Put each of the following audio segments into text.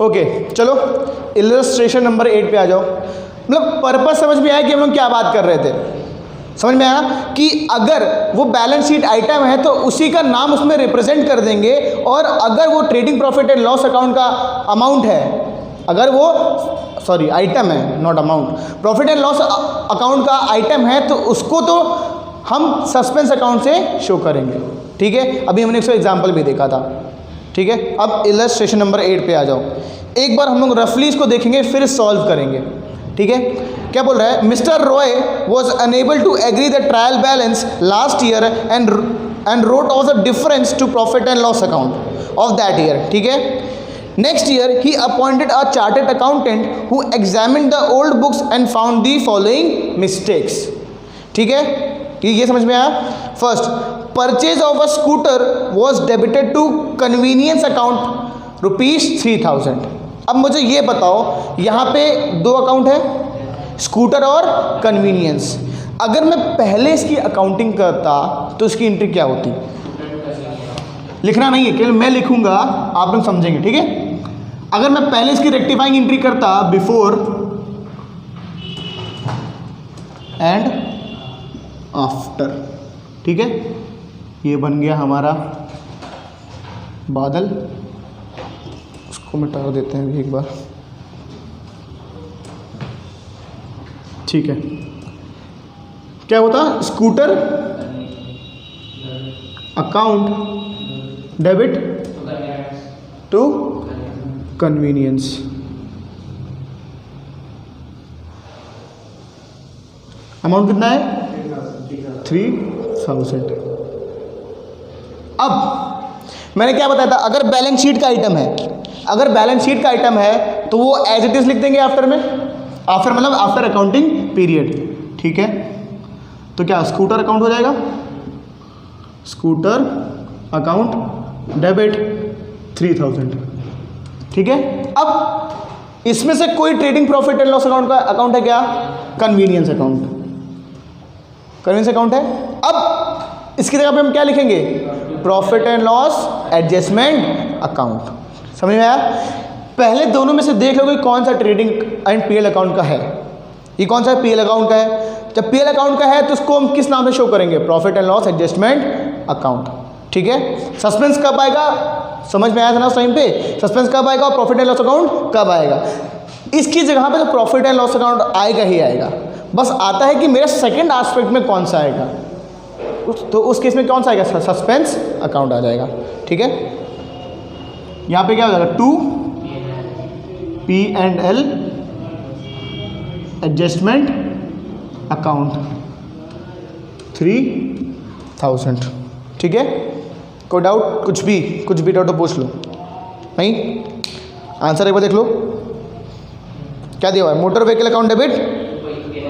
Okay चलो illustration number 8 पे आ जाओ। मतलब पर्पस समझ में आया कि हम लोग क्या बात कर रहे थे? समझ में आया कि अगर वो बैलेंस शीट आइटम है तो उसी का नाम उसमें रिप्रेजेंट कर देंगे, और अगर वो trading profit and loss account का अमाउंट है, अगर वो सॉरी आइटम है not amount, profit and loss account का आइटम है तो उसको तो हम सस्पेंस अकाउंट से शो करेंगे। ठीक है, अभी हमने इसका एग्जाम्पल भी देखा था। ठीक है, अब इलस्ट्रेशन नंबर 8 पे आ जाओ। एक बार हम लोग रफली इसको देखेंगे फिर सॉल्व करेंगे। ठीक है, क्या बोल रहा है? Mister Roy was unable to agree the trial balance last year and wrote off the difference to profit and loss account of that year. ठीक है, next year he appointed a chartered accountant who examined the old books and found the following mistakes. ठीक है, ये समझ में आया? First, purchase of a scooter was debited to convenience account ₹3000। अब मुझे ये बताओ, यहाँ पे दो अकाउंट है, स्कूटर और कन्वीनियंस। अगर मैं पहले इसकी अकाउंटिंग करता तो इसकी एंट्री क्या होती? लिखना नहीं है, केवल मैं लिखूंगा, आप लोग समझेंगे। ठीक है, अगर मैं पहले इसकी रेक्टिफाइंग एंट्री करता बिफोर एंड आफ्टर, ठीक है, ये बन गया हमारा बादल। उसको मिटा देते हैं एक बार। ठीक है, क्या होता? Scooter account debit to convenience. Amount कितना है? 3000। अब मैंने क्या बताया था? अगर बैलेंस शीट का आइटम है, अगर बैलेंस शीट का आइटम है तो वो एज इट इज लिख देंगे आफ्टर में, आफ्टर मतलब आफ्टर अकाउंटिंग पीरियड। ठीक है, तो क्या स्कूटर अकाउंट हो जाएगा? Scooter account debit 3000। ठीक है, अब इसमें से कोई trading profit and loss account का अकाउंट है क्या? कन्वीनियंस अकाउंट, कन्वीनियंस अकाउंट है। अब इसकी जगह पे हम क्या लिखेंगे? Profit and loss adjustment account. समझ में आया? पहले दोनों में से देख लो कि कौन सा ट्रेडिंग एंड पीएल अकाउंट का है। ये कौन सा पीएल अकाउंट का है? जब पीएल अकाउंट का है तो उसको हम किस नाम से शो करेंगे? Profit and loss adjustment account. ठीक है, सस्पेंस कब आएगा? समझ में आया था ना उस टाइम पे? सस्पेंस कब आएगा और प्रॉफिट एंड लॉस अकाउंट कब आएगा? इसकी जगह पे तो प्रॉफिट एंड लॉस अकाउंट आएगा ही आएगा। बस आता है कि मेरा सेकंड एस्पेक्ट में कौन सा आएगा, तो उस केस में कौन सा आएगा? सस्पेंस अकाउंट आ जाएगा। ठीक है, यहाँ पे क्या हो जाएगा? 2 P&L एडजस्टमेंट अकाउंट 3000। ठीक है, कोई डाउट? कुछ भी डाउट तो पूछ लो। नहीं, आंसर एक बार देख लो। क्या दिया हुआ है? Motor vehicle account debit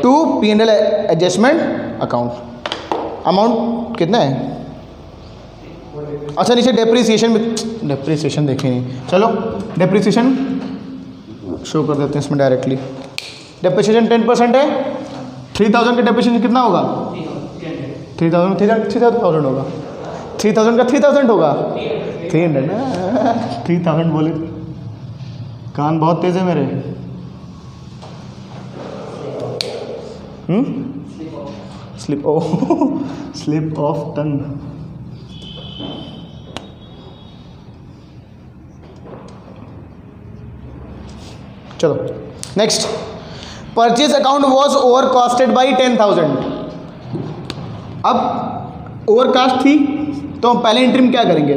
to P&L adjustment account. Amount कितना है? अच्छा, नीचे डेप्रिसिएशन देखें नहीं। चलो डेप्रिसिएशन शो कर देते हैं इसमें डायरेक्टली। डेप्रिसिएशन 10% है। 3000 का डेप्रिसिएशन कितना होगा? 3000 होगा। 3000 का 3000 होगा 300 ना। 3000 बोले, कान बहुत तेज है मेरे। Slip of tongue. चलो next, purchase account was over costed by 10,000। अब ओवर कास्ट थी तो हम पहले एंट्री में क्या करेंगे?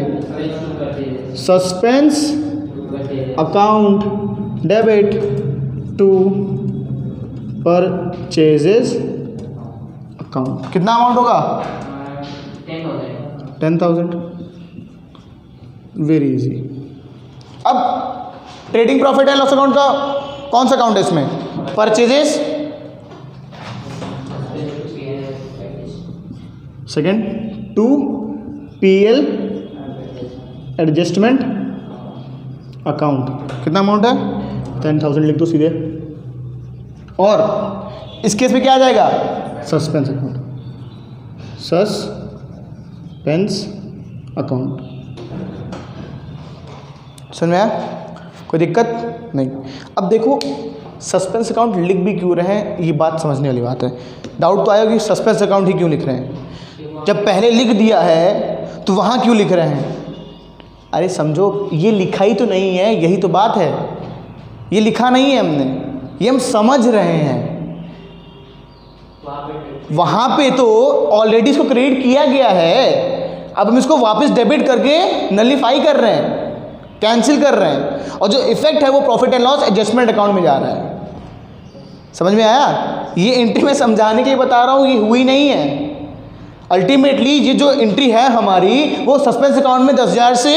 Suspense account debit to purchases account. कितना अमाउंट होगा? 10,000। Very easy. अब trading profit and loss account का कौन सा अकाउंट है इसमें? Purchases, second 2 PL adjustment account. कितना अमाउंट है? 10,000 लिख दो सीधे। और इस केस में क्या आ जाएगा? Suspense account, suspense account. समझ में आया? कोई दिक्कत नहीं। अब देखो सस्पेंस अकाउंट लिख भी क्यों रहे हैं, ये बात समझने वाली बात है। डाउट तो आया कि सस्पेंस अकाउंट ही क्यों लिख रहे हैं, जब पहले लिख दिया है तो वहाँ क्यों लिख रहे हैं। अरे समझो, ये लिखा ही तो नहीं है, यही तो बात है। ये लिखा नहीं है हमने, ये हम समझ रहे हैं। वहाँ पे तो ऑलरेडी इसको क्रेडिट किया गया है, अब हम इसको वापस डेबिट करके नलिफाई कर रहे हैं, कैंसिल कर रहे हैं, और जो इफेक्ट है वो profit and loss adjustment account में जा रहा है। समझ में आया। ये एंट्री मैं समझाने के लिए बता रहा हूँ, ये हुई नहीं है। अल्टीमेटली ये जो एंट्री है हमारी, वो सस्पेंस अकाउंट में 10,000 से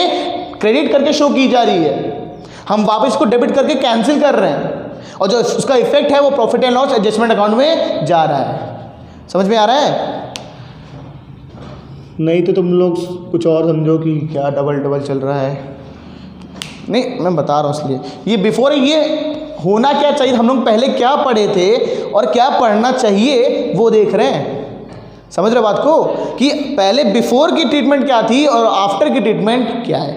क्रेडिट करके शो की जा रही है, हम वापस इसको डेबिट करके कैंसिल कर रहे हैं, और जो उसका इफेक्ट है वो profit and loss adjustment account में जा रहा है। समझ में आ रहा है। नहीं तो तुम लोग कुछ और समझो कि क्या डबल डबल चल रहा है। नहीं, मैं बता रहा हूँ इसलिए। ये बिफोर ये होना क्या चाहिए, हम लोग पहले क्या पढ़े थे और क्या पढ़ना चाहिए वो देख रहे हैं। समझ रहे बात को, कि पहले बिफोर की ट्रीटमेंट क्या थी और आफ्टर की ट्रीटमेंट क्या है।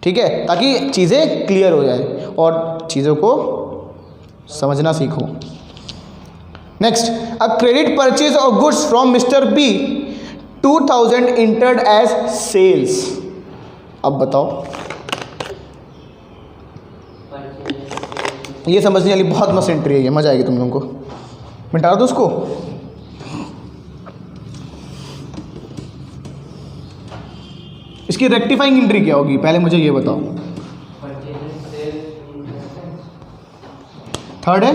ठीक है, ताकि चीज़ें क्लियर हो जाए और चीज़ों को समझना सीखो। Next, a credit purchase of goods from mister B 2000 entered as sales. अब बताओ, ये समझने वाली बहुत मस्त एंट्री है, ये मजा आएगी तुम लोगों को। मिटा दो उसको। इसकी रेक्टिफाइंग एंट्री क्या होगी, पहले मुझे ये बताओ। थर्ड है,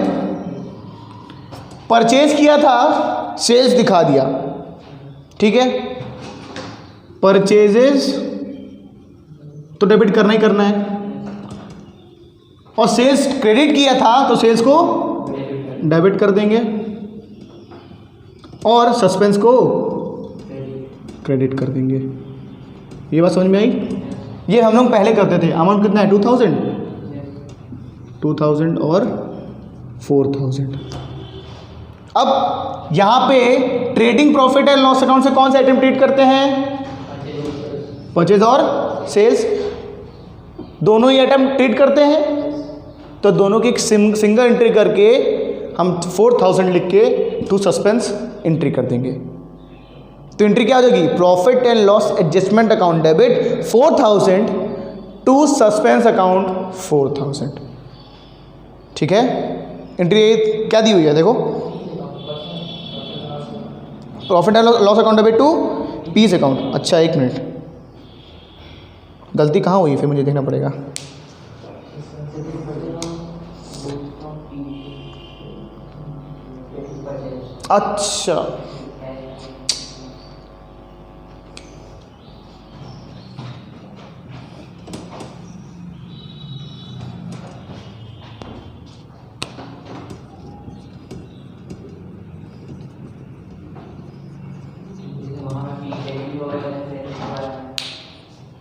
परचेज किया था, सेल्स दिखा दिया। ठीक है, परचेजेस तो डेबिट करना ही करना है, और सेल्स क्रेडिट किया था तो सेल्स को डेबिट कर देंगे, और सस्पेंस को क्रेडिट कर देंगे। ये बात समझ में आई। ये हम लोग पहले करते थे। अमाउंट कितना है, 2000 और 4000। अब यहाँ पे trading profit and loss account से कौन सा आइटम ट्रीट करते हैं, परचेज और सेल्स, दोनों ही आइटम ट्रीट करते हैं। तो दोनों की एक सिंगल एंट्री करके हम 4000 लिख के टू सस्पेंस एंट्री कर देंगे। तो एंट्री क्या हो जाएगी, profit and loss adjustment account debit 4000 to suspense account 4000। ठीक है, एंट्री क्या दी हुई है देखो, profit and loss account debit to peace account. अच्छा एक मिनट, गलती कहाँ हुई फिर मुझे देखना पड़ेगा। अच्छा,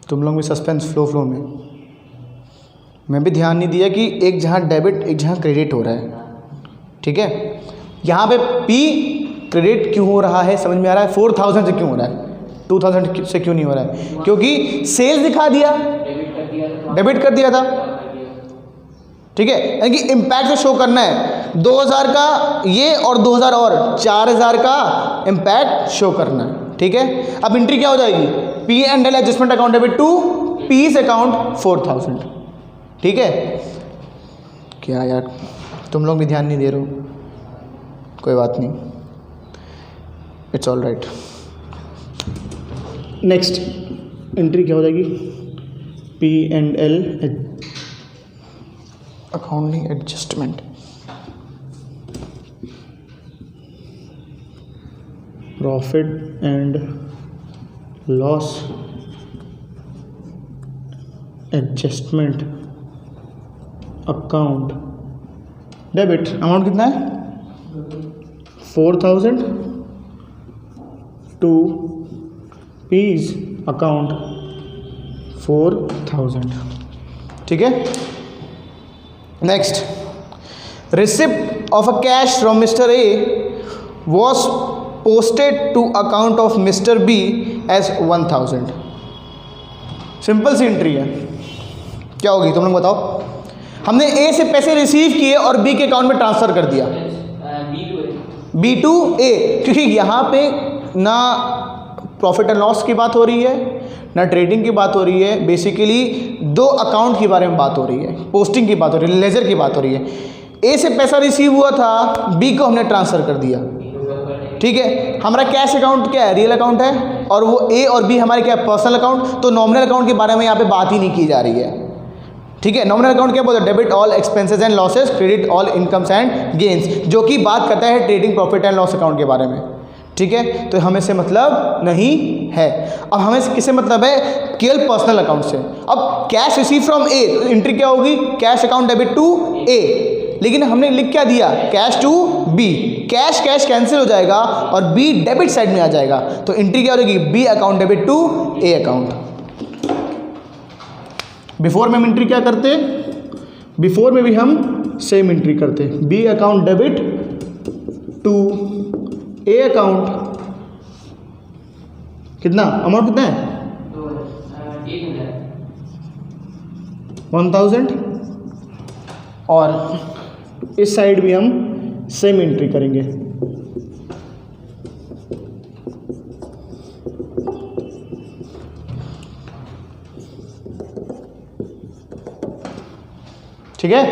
तुम लोग भी सस्पेंस फ्लो में, मैं भी ध्यान नहीं दिया कि एक जहाँ डेबिट एक जहाँ क्रेडिट हो रहा है। ठीक है, यहाँ पे पी क्रेडिट क्यों हो रहा है, समझ में आ रहा है। 4000 से क्यों हो रहा है, 2000 से क्यों नहीं हो रहा है, क्योंकि सेल्स दिखा दिया, डेबिट कर दिया था। ठीक है, यानी कि इम्पैक्ट से शो करना है 2000 का ये और 2000 और 4000 का इम्पैक्ट शो करना है। ठीक है, अब एंट्री क्या हो जाएगी, P and L adjustment account debit to peace account 4000। ठीक है, क्या यार तुम लोग भी ध्यान नहीं दे रहे हो, कोई बात नहीं, it's all right. Next entry क्या हो जाएगी, P and L accounting adjustment, profit and loss adjustment account debit. Amount कितना है, 4000 टू पीस अकाउंट 4000। ठीक है, next, receipt of a cash from mister A was posted to account of mister B as 1000। Simple सी entry है, क्या होगी तुम लोग बताओ। हमने ए से पैसे रिसीव किए और बी के अकाउंट में ट्रांसफ़र कर दिया, बी टू ए, क्योंकि यहाँ पे ना प्रॉफिट एंड लॉस की बात हो रही है ना ट्रेडिंग की बात हो रही है, बेसिकली दो अकाउंट के बारे में बात हो रही है, पोस्टिंग की बात हो रही है, लेजर की बात हो रही है। ए से पैसा रिसीव हुआ था, बी को हमने ट्रांसफ़र कर दिया, ठीक है। हमारा कैश अकाउंट क्या है, रियल अकाउंट है, और वो ए और बी हमारे क्या है, पर्सनल अकाउंट। तो नॉमिनल अकाउंट के बारे में यहाँ पे बात ही नहीं की जा रही है, ठीक है। नॉमिनल अकाउंट क्या बोलते हैं, debit all expenses and losses, credit all incomes and gains, जो कि बात करता है trading profit and loss account के बारे में, ठीक है। तो हमें से मतलब नहीं है। अब हमें किससे मतलब है, केवल पर्सनल अकाउंट से। अब कैश रिसीव फ्रॉम ए, तो एंट्री क्या होगी, cash account debit to A, लेकिन हमने लिख क्या दिया, cash to B. Cash cash cancel हो जाएगा और बी डेबिट साइड में आ जाएगा, तो एंट्री क्या हो जाएगी, B account debit to A account. Before में हम एंट्री क्या करते, बिफोर में भी हम सेम एंट्री करते, B account debit to A account. कितना अमाउंट कितना है, 1000, और इस साइड भी हम सेम एंट्री करेंगे। ठीक है।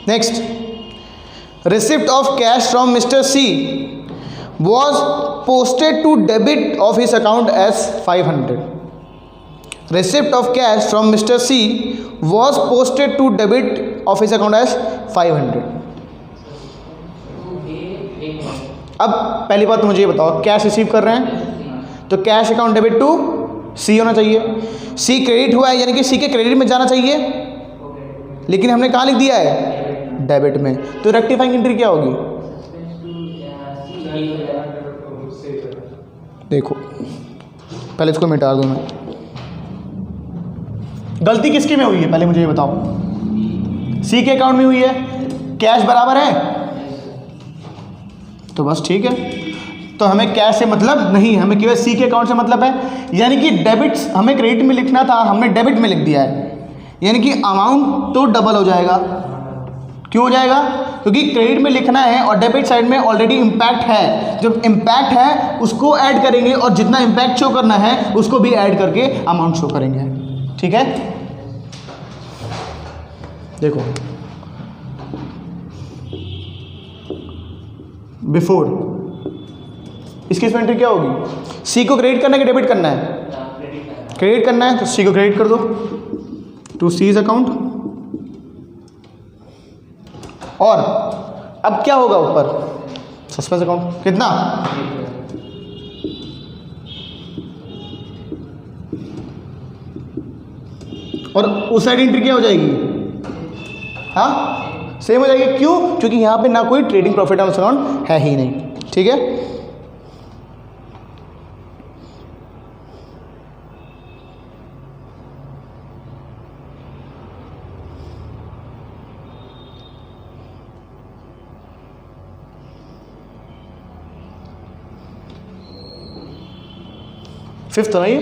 Next, receipt of cash from mister C was posted to debit of his account as 500। Receipt of cash from Mr. C was posted to debit of his account as 500। अब पहली बात तो मुझे ये बताओ, कैश रिसीव कर रहे हैं तो कैश अकाउंट डेबिट टू सी होना चाहिए। सी क्रेडिट हुआ है यानी कि सी के क्रेडिट में जाना चाहिए, लेकिन हमने कहाँ लिख दिया है, डेबिट में। तो रेक्टिफाइंग एंट्री क्या होगी, देखो पहले इसको मिटा दूँ मैं। गलती किसके में हुई है पहले मुझे ये बताओ, सी के अकाउंट में हुई है, कैश बराबर है, तो बस ठीक है। तो हमें कैश से मतलब नहीं, हमें केवल सी के अकाउंट से मतलब है। यानी कि डेबिट हमें क्रेडिट में लिखना था, हमने डेबिट में लिख दिया है, यानी कि अमाउंट तो डबल हो जाएगा। क्यों हो जाएगा, क्योंकि क्रेडिट में लिखना है और डेबिट साइड में ऑलरेडी इम्पैक्ट है। जब इम्पैक्ट है उसको ऐड करेंगे और जितना इम्पैक्ट शो करना है उसको भी ऐड करके अमाउंट शो करेंगे, ठीक है। देखो बिफोर इसकी एंट्री क्या होगी, सी को क्रेडिट करना है कि डेबिट करना है, क्रेडिट करना है, तो सी को क्रेडिट कर दो टू सीज अकाउंट। और अब क्या होगा ऊपर, सस्पेंस अकाउंट कितना, और उस साइड एंट्री क्या हो जाएगी, हाँ सेम हो जाएगी। क्यों, क्योंकि यहाँ पे ना कोई trading profit and loss account है ही नहीं, ठीक है। फिफ्थ ना ये,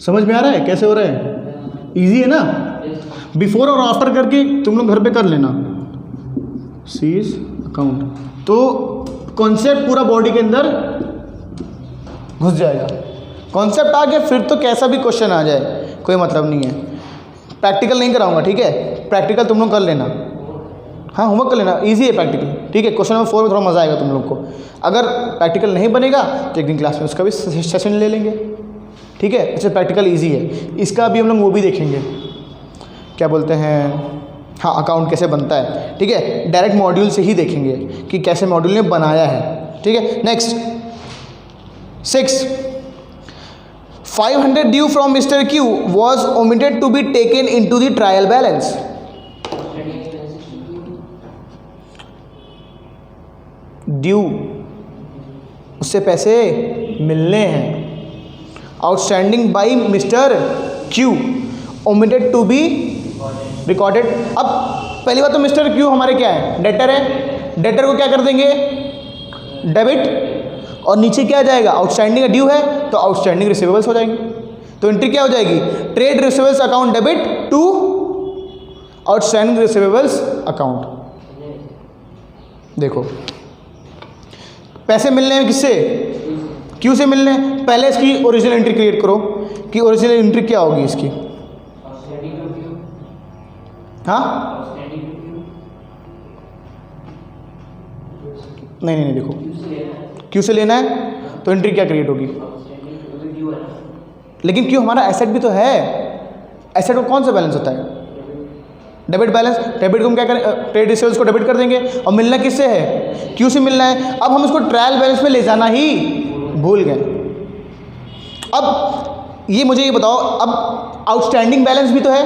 समझ में आ रहा है कैसे हो रहा है, इजी है ना। बिफोर और आफ्टर करके तुम लोग घर पे कर लेना, सीज अकाउंट, तो कॉन्सेप्ट पूरा बॉडी के अंदर घुस जाएगा। कॉन्सेप्ट आ गया फिर तो कैसा भी क्वेश्चन आ जाए कोई मतलब नहीं है। प्रैक्टिकल नहीं कराऊंगा, ठीक है, प्रैक्टिकल तुम लोग कर लेना, हाँ होमवर्क कर लेना, इजी है प्रैक्टिकल, ठीक है। क्वेश्चन नंबर 4 में थोड़ा मज़ा आएगा तुम लोग को। अगर प्रैक्टिकल नहीं बनेगा तो एक दिन क्लास में उसका भी सेशन ले लेंगे, ठीक है। अच्छा प्रैक्टिकल इजी है, इसका भी हम लोग वो भी देखेंगे, क्या बोलते हैं, हाँ अकाउंट कैसे बनता है, ठीक है। डायरेक्ट मॉड्यूल से ही देखेंगे कि कैसे मॉड्यूल ने बनाया है, ठीक है। Next 6, 500 due from mister Q was omitted to be taken into the trial balance. Due उससे पैसे मिलने हैं, outstanding by mister Q omitted to be recorded. अब पहली बात तो मिस्टर क्यू हमारे क्या है, डेटर है, डेटर को क्या कर देंगे, डेबिट, और नीचे क्या आ जाएगा, आउटस्टैंडिंग ड्यू है तो आउटस्टैंडिंग रिसीवेबल्स हो जाएंगे। तो एंट्री क्या हो जाएगी, trade receivables account debit to outstanding receivables account. देखो पैसे मिलने हैं किससे, क्यू से मिलने हैं। पहले इसकी ओरिजिनल एंट्री क्रिएट करो कि ओरिजिनल एंट्री क्या होगी इसकी। हाँ नहीं देखो क्यू से लेना है तो एंट्री क्या क्रिएट होगी, लेकिन क्यों हमारा एसेट भी तो है, एसेट को कौन सा बैलेंस होता है, डेबिट बैलेंस। डेबिट को हम क्या करें, ट्रेड रिसीवेबल्स को डेबिट कर देंगे, और मिलना किससे है, क्यू से मिलना है। अब हम इसको ट्रायल बैलेंस में ले जाना ही भूल गए। अब ये मुझे ये बताओ, अब आउटस्टैंडिंग बैलेंस भी तो है,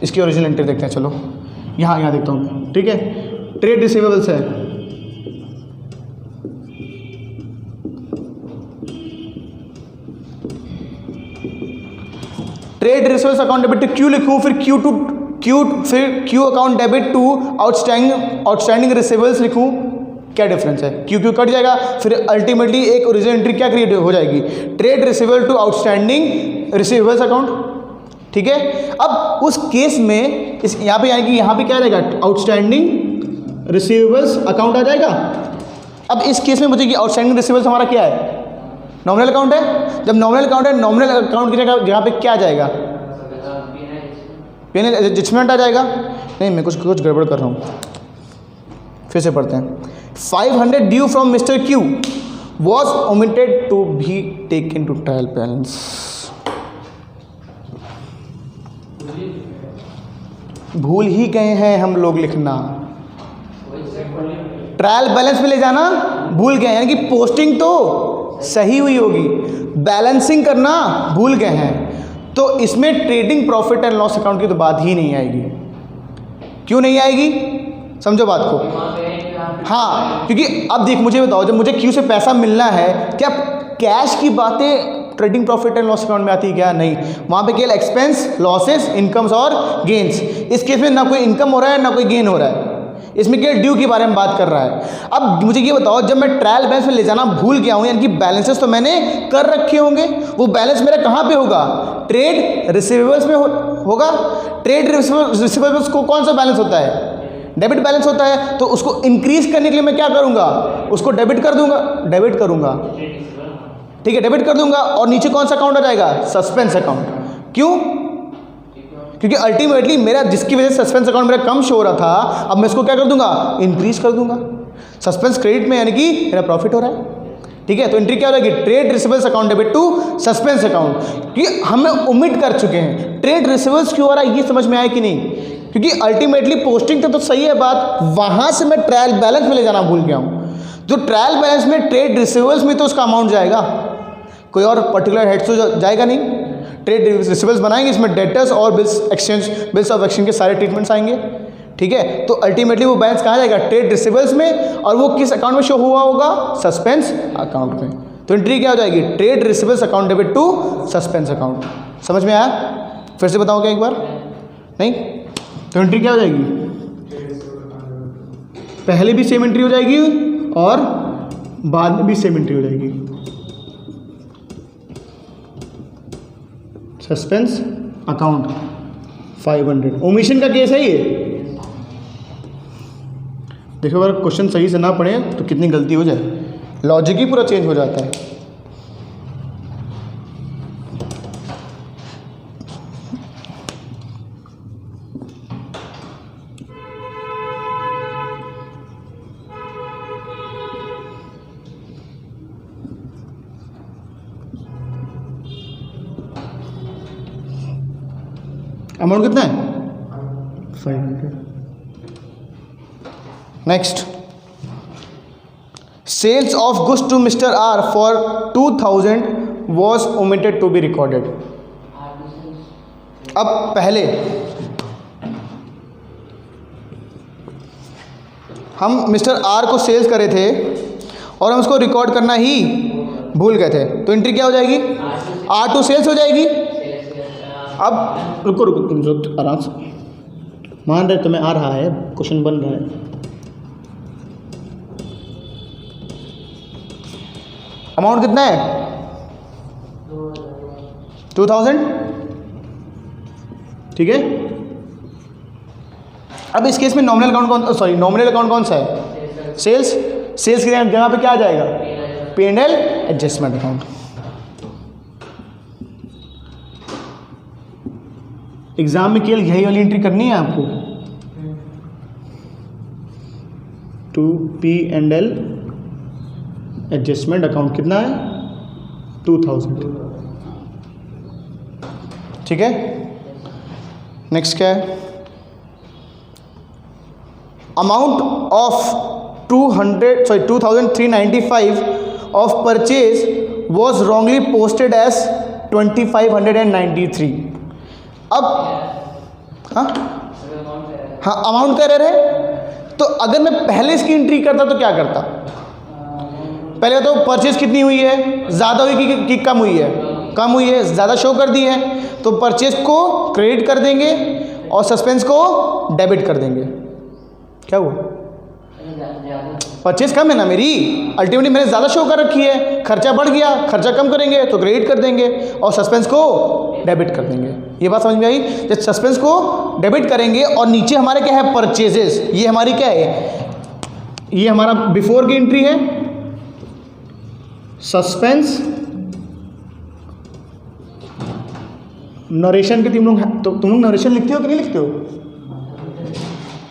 इसकी ओरिजिनल एंट्री देखते हैं। चलो यहाँ देखता हूँ, ठीक है। ट्रेड रिसीवेबल्स है, trade receivables account debit to Q लिखूं, फिर Q account debit to outstanding receivables लिखूं, क्या डिफरेंस है, क्यू कट जाएगा, फिर अल्टीमेटली एक ओरिजिनल एंट्री क्या क्रिएट हो जाएगी, trade receivable to outstanding receivables account, ठीक है। अब उस केस में इस यहाँ पे यानी कि यहाँ पे क्या आ जाएगा, आउटस्टैंडिंग रिसीवेबल्स अकाउंट आ जाएगा। अब इस केस में मुझे कि आउटस्टैंडिंग रिसीवेबल्स हमारा क्या है, नॉमिनल अकाउंट है। जब नॉमिनल अकाउंट है, नॉमिनल अकाउंट की जगह पे क्या आ जाएगा, पेनल एडजस्टमेंट आ जाएगा। नहीं मैं कुछ गड़बड़ कर रहा हूँ, फिर से पढ़ते हैं। 500 due from mister Q was omitted to be taken to trial balance. भूल ही गए हैं हम लोग लिखना, ट्रायल बैलेंस में ले जाना भूल गए, यानी कि पोस्टिंग तो सही हुई होगी, बैलेंसिंग करना भूल गए हैं, तो इसमें trading profit and loss account की तो बात ही नहीं आएगी। क्यों नहीं आएगी, समझो बात को। हाँ क्योंकि अब देख मुझे बताओ, जब मुझे क्यू से पैसा मिलना है, क्या कैश की बातें trading profit and loss account में आती है क्या, नहीं। वहाँ पे केवल एक्सपेंस, लॉसेस, इनकम्स और गेन्स। इस केस में ना कोई इनकम हो रहा है ना कोई गेन हो रहा है, इसमें केवल ड्यू के बारे में बात कर रहा है। अब मुझे ये बताओ, जब मैं ट्रायल बैलेंस में ले जाना भूल गया हूँ, यानी कि बैलेंसेस तो मैंने कर रखे होंगे, वो बैलेंस मेरा कहाँ पे होगा, ट्रेड रिसीवेबल्स में होगा। ट्रेड रिसीवेबल्स को कौन सा बैलेंस होता है, डेबिट बैलेंस होता है। तो उसको इंक्रीज करने के लिए मैं क्या करूँगा, उसको डेबिट करूँगा, ठीक है, डेबिट कर दूंगा। और नीचे कौन सा अकाउंट आ जाएगा, सस्पेंस अकाउंट। क्यों, क्योंकि अल्टीमेटली मेरा जिसकी वजह से सस्पेंस अकाउंट मेरा कम शो हो रहा था, अब मैं इसको क्या कर दूंगा, इंक्रीज कर दूंगा। सस्पेंस क्रेडिट में यानी कि मेरा प्रॉफिट हो रहा है, ठीक है। तो एंट्री क्या हो जाएगी, trade receivables account debit to suspense account, क्योंकि हम ओमिट कर चुके हैं। ट्रेड रिसीवेबल्स क्यों आ रहा है ये समझ में आया कि नहीं, क्योंकि अल्टीमेटली पोस्टिंग तो सही है बात, वहां से मैं ट्रायल बैलेंस में ले जाना भूल गया हूँ। जो ट्रायल बैलेंस में ट्रेड रिसीवेबल्स में तो उसका अमाउंट जाएगा, कोई और पर्टिकुलर हेड तो जाएगा नहीं। ट्रेड रिसीवेबल्स बनाएंगे, इसमें डेटर्स और बिल्स ऑफ एक्सचेंज के सारे ट्रीटमेंट्स आएंगे, ठीक है। तो अल्टीमेटली वो बैलेंस कहाँ जाएगा, ट्रेड रिसीवेबल्स में, और वो किस अकाउंट में शो हुआ होगा, सस्पेंस अकाउंट में। तो एंट्री क्या हो जाएगी, trade receivables account debit to suspense account. समझ में आया, फिर से बताओ क्या एक बार, नहीं। तो एंट्री क्या हो जाएगी, पहले भी सेम एंट्री हो जाएगी और बाद में भी सेम एंट्री हो जाएगी, सस्पेंस अकाउंट 500। ओमिशन का केस है ये। देखो अगर क्वेश्चन सही से ना पढ़े तो कितनी गलती हो जाए, लॉजिक ही पूरा चेंज हो जाता है। अमाउंट कितना है, 500। Next, sales of goods to mister R for 2000 was omitted to be recorded. अब पहले हम मिस्टर आर को सेल्स करे थे और हम उसको रिकॉर्ड करना ही भूल गए थे, तो एंट्री क्या हो जाएगी, R2 सेल्स हो जाएगी। अब रुको तुम लोग आराम से मान रहे, तुम्हें आ रहा है, क्वेश्चन बन रहा है। अमाउंट कितना है 2000, ठीक है। अब इस केस में नॉमिनल अकाउंट कौन सा है, सेल्स की जगह पे क्या आ जाएगा, P&L एडजस्टमेंट अकाउंट। एग्जाम में केवल यही वाली एंट्री करनी है आपको, टू P&L एडजस्टमेंट अकाउंट कितना है 2000, ठीक है। नेक्स्ट क्या है, amount of 2395 of purchase was wrongly posted as 2593। अब हाँ अमाउंट का एरर है, तो अगर मैं पहले इसकी एंट्री करता तो क्या करता, पहले तो परचेज कितनी हुई है, ज़्यादा हुई कि कम हुई है, कम हुई है, ज़्यादा शो कर दी है, तो परचेज को क्रेडिट कर देंगे और सस्पेंस को डेबिट कर देंगे। क्या हुआ, परचेज कम है ना मेरी, अल्टीमेटली मैंने ज़्यादा शो कर रखी है, खर्चा बढ़ गया, खर्चा कम करेंगे तो क्रेडिट कर देंगे और सस्पेंस को डेबिट कर देंगे। ये बात समझ में आई, जब सस्पेंस को डेबिट करेंगे और नीचे हमारे क्या है परचेजेस, ये हमारी क्या है, ये हमारा बिफोर की एंट्री है, सस्पेंस नरेशन के तुम लोग नरेशन लिखते हो कि नहीं लिखते हो,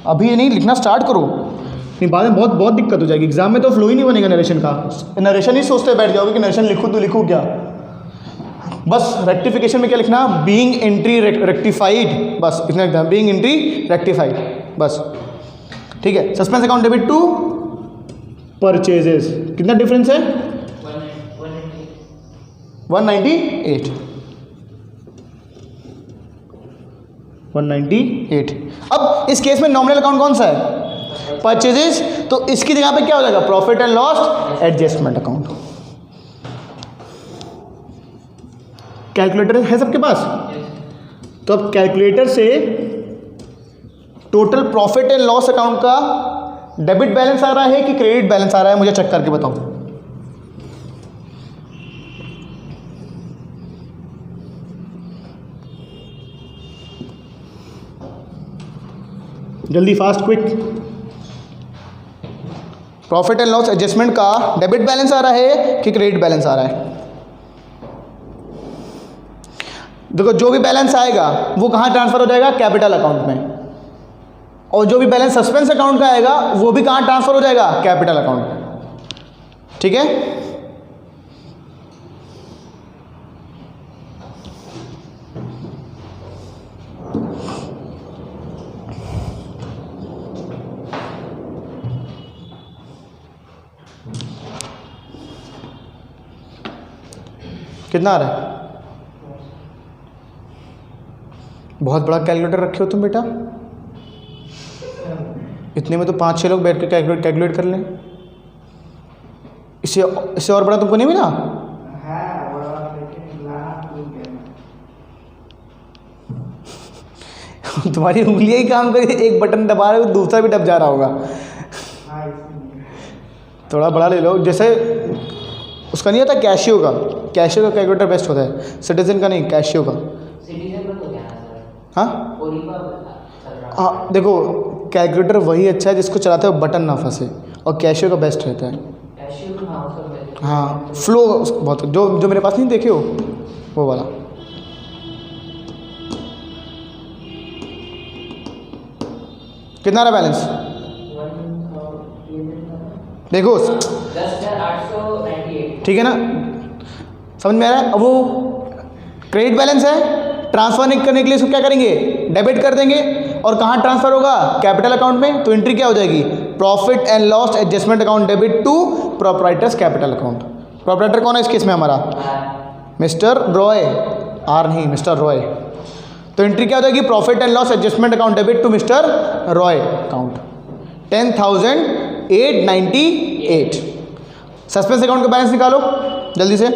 अभी ये नहीं लिखना स्टार्ट करो, नहीं बाद में बहुत दिक्कत हो जाएगी, एग्जाम में तो फ्लो ही नहीं बनेगा नरेशन का, नरेशन ही सोचते बैठ जाओगे कि नरेशन लिखूँ तो लिखूँ क्या। बस रेक्टिफिकेशन में क्या लिखना, बीइंग एंट्री रेक्टिफाइड, बस इतना लिखना, बीइंग एंट्री रेक्टिफाइड, बस ठीक है। Suspense account debit to purchases, कितना डिफरेंस है 198। अब इस केस में नॉमिनल अकाउंट कौन सा है, परचेजेस, तो इसकी जगह पे क्या हो जाएगा, profit and loss adjustment account. Calculator है सबके पास, तो अब कैलकुलेटर से total profit and loss account का डेबिट बैलेंस आ रहा है कि क्रेडिट बैलेंस आ रहा है, मुझे चेक करके बताओ। जल्दी fast quick, profit and loss adjustment का डेबिट बैलेंस आ रहा है कि क्रेडिट बैलेंस आ रहा है। देखो जो भी बैलेंस आएगा वो कहाँ ट्रांसफर हो जाएगा, कैपिटल अकाउंट में, और जो भी बैलेंस सस्पेंस अकाउंट का आएगा वो भी कहाँ ट्रांसफर हो जाएगा, कैपिटल अकाउंट में, ठीक है। कितना आ रहा है, बहुत बड़ा कैलकुलेटर रखे हो तुम बेटा, इतने में तो 5-6 लोग बैठ के कैलकुलेट कर लें, इससे और बड़ा तुमको नहीं मिला। तुम्हारी उंगलियां ही काम करी, एक बटन दबा रहे हो दूसरा भी दब जा रहा होगा। थोड़ा बड़ा ले लो, जैसे उसका नहीं होता कैशियो का कैलकुलेटर बेस्ट होता है, सिटीजन का नहीं, कैशियो का। हाँ हाँ, देखो कैलकुलेटर वही अच्छा है जिसको चलाते हो बटन ना फंसे, और कैशियो का बेस्ट रहता है। हाँ फ्लो बहुत, जो मेरे पास नहीं देखे हो वो वाला। कितना रहा बैलेंस, देखो 10,898, ठीक है ना, समझ में आ रहा है। अब वो क्रेडिट बैलेंस है, ट्रांसफर नहीं करने के लिए इसको क्या करेंगे, डेबिट कर देंगे, और कहाँ ट्रांसफर होगा, कैपिटल अकाउंट में, तो एंट्री क्या हो जाएगी, profit and loss adjustment account debit to proprietor's capital account. Proprietor कौन है इस केस में हमारा, मिस्टर रॉय, आर नहीं मिस्टर रॉय, तो एंट्री क्या हो जाएगी, profit and loss adjustment account debit to mister Roy account 10,898। Suspense account का बैलेंस निकालो जल्दी से।